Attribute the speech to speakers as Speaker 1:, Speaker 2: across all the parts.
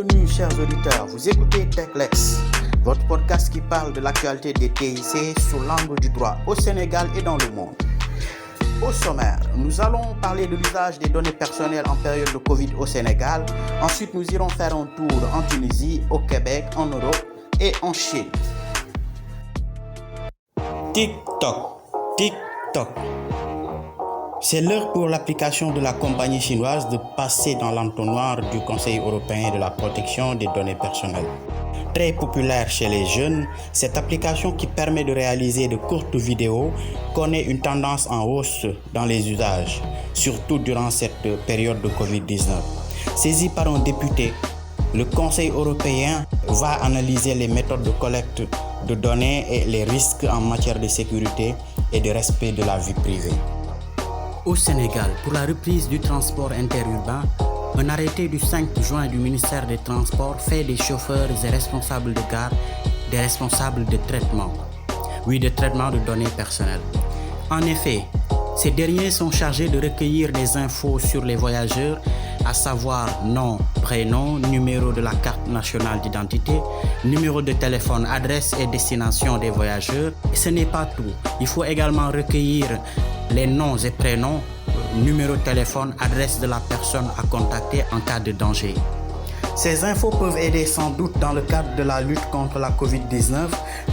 Speaker 1: Bienvenue chers auditeurs, vous écoutez TechLex, votre podcast qui parle de l'actualité des TIC sous l'angle du droit au Sénégal et dans le monde. Au sommaire, nous allons parler de l'usage des données personnelles en période de Covid au Sénégal. Ensuite, nous irons faire un tour en Tunisie, au Québec, en Europe et en Chine. TikTok. C'est l'heure pour l'application de la compagnie chinoise de passer dans l'entonnoir du Conseil européen de la protection des données personnelles. Très populaire chez les jeunes, cette application qui permet de réaliser de courtes vidéos connaît une tendance en hausse dans les usages, surtout durant cette période de Covid-19. Saisi par un député, le Conseil européen va analyser les méthodes de collecte de données et les risques en matière de sécurité et de respect de la vie privée. Au Sénégal, pour la reprise du transport interurbain, un arrêté du 5 juin du ministère des Transports fait des chauffeurs et responsables de gare des responsables de traitement. De traitement de données personnelles. En effet, ces derniers sont chargés de recueillir des infos sur les voyageurs, à savoir nom, prénom, numéro de la carte nationale d'identité, numéro de téléphone, adresse et destination des voyageurs. Et ce n'est pas tout. Il faut également recueillir les noms et prénoms, numéro de téléphone, adresse de la personne à contacter en cas de danger. Ces infos peuvent aider sans doute dans le cadre de la lutte contre la Covid-19,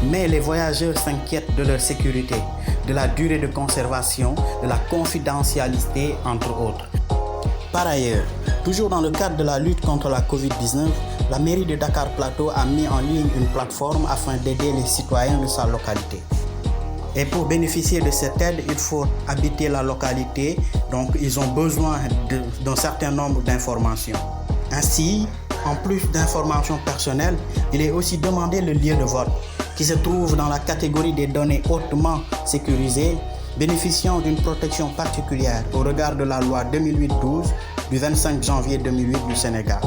Speaker 1: mais les voyageurs s'inquiètent de leur sécurité, de la durée de conservation, de la confidentialité, entre autres. Par ailleurs, toujours dans le cadre de la lutte contre la Covid-19, la mairie de Dakar Plateau a mis en ligne une plateforme afin d'aider les citoyens de sa localité. Et pour bénéficier de cette aide, il faut habiter la localité, donc ils ont besoin d'un certain nombre d'informations. Ainsi, en plus d'informations personnelles, il est aussi demandé le lieu de vote, qui se trouve dans la catégorie des données hautement sécurisées, bénéficiant d'une protection particulière au regard de la loi 2008-12 du 25 janvier 2008 du Sénégal.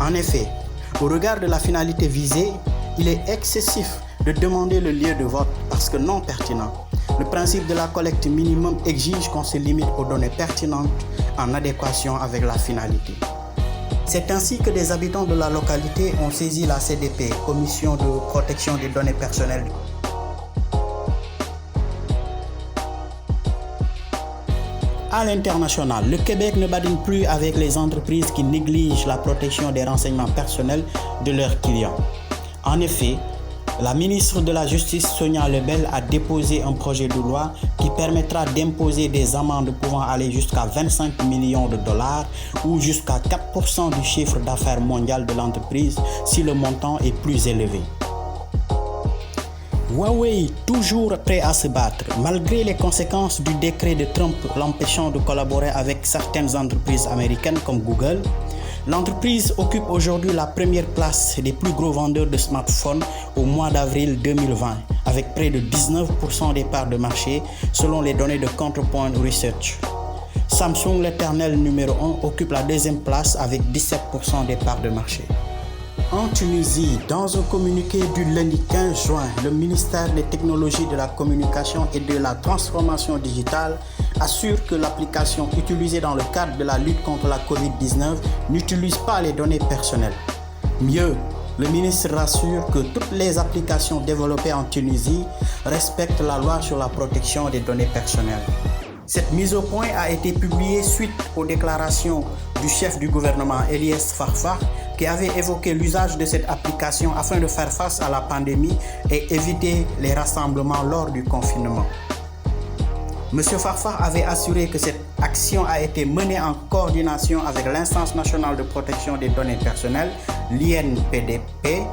Speaker 1: En effet, au regard de la finalité visée, il est excessif de demander le lieu de vote parce que non pertinent. Le principe de la collecte minimum exige qu'on se limite aux données pertinentes en adéquation avec la finalité. C'est ainsi que des habitants de la localité ont saisi la CDP, Commission de protection des données personnelles. À l'international, le Québec ne badine plus avec les entreprises qui négligent la protection des renseignements personnels de leurs clients. En effet, la ministre de la Justice Sonia Lebel a déposé un projet de loi qui permettra d'imposer des amendes pouvant aller jusqu'à 25 millions de dollars ou jusqu'à 4% du chiffre d'affaires mondial de l'entreprise si le montant est plus élevé. Huawei, toujours prêt à se battre, malgré les conséquences du décret de Trump l'empêchant de collaborer avec certaines entreprises américaines comme Google. L'entreprise occupe aujourd'hui la première place des plus gros vendeurs de smartphones au mois d'avril 2020, avec près de 19% des parts de marché selon les données de Counterpoint Research. Samsung, l'éternel numéro 1, occupe la deuxième place avec 17% des parts de marché. En Tunisie, dans un communiqué du lundi 15 juin, le ministère des Technologies de la Communication et de la Transformation digitale assure que l'application utilisée dans le cadre de la lutte contre la Covid-19 n'utilise pas les données personnelles. Mieux, le ministre rassure que toutes les applications développées en Tunisie respectent la loi sur la protection des données personnelles. Cette mise au point a été publiée suite aux déclarations du chef du gouvernement Eliès Farfar qui avait évoqué l'usage de cette application afin de faire face à la pandémie et éviter les rassemblements lors du confinement. M. Farfar avait assuré que cette action a été menée en coordination avec l'Instance nationale de protection des données personnelles, l'INPDP.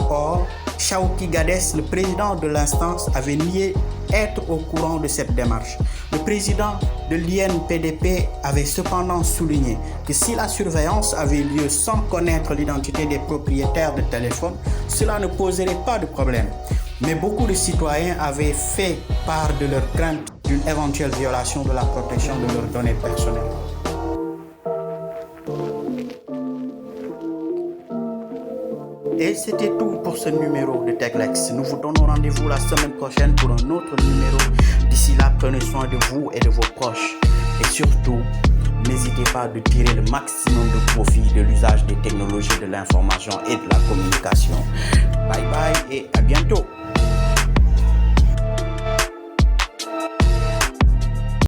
Speaker 1: Or, Chawki Gades, le président de l'instance, avait nié être au courant de cette démarche. Le président de l'INPDP avait cependant souligné que si la surveillance avait lieu sans connaître l'identité des propriétaires de téléphones, cela ne poserait pas de problème. Mais beaucoup de citoyens avaient fait part de leur crainte d'une éventuelle violation de la protection de leurs données personnelles. Et c'était tout pour ce numéro de TechLex. Nous vous donnons rendez-vous la semaine prochaine pour un autre numéro. D'ici là, prenez soin de vous et de vos proches. Et surtout, n'hésitez pas à tirer le maximum de profit de l'usage des technologies. technologies de l'information et de la communication. Bye bye et à bientôt.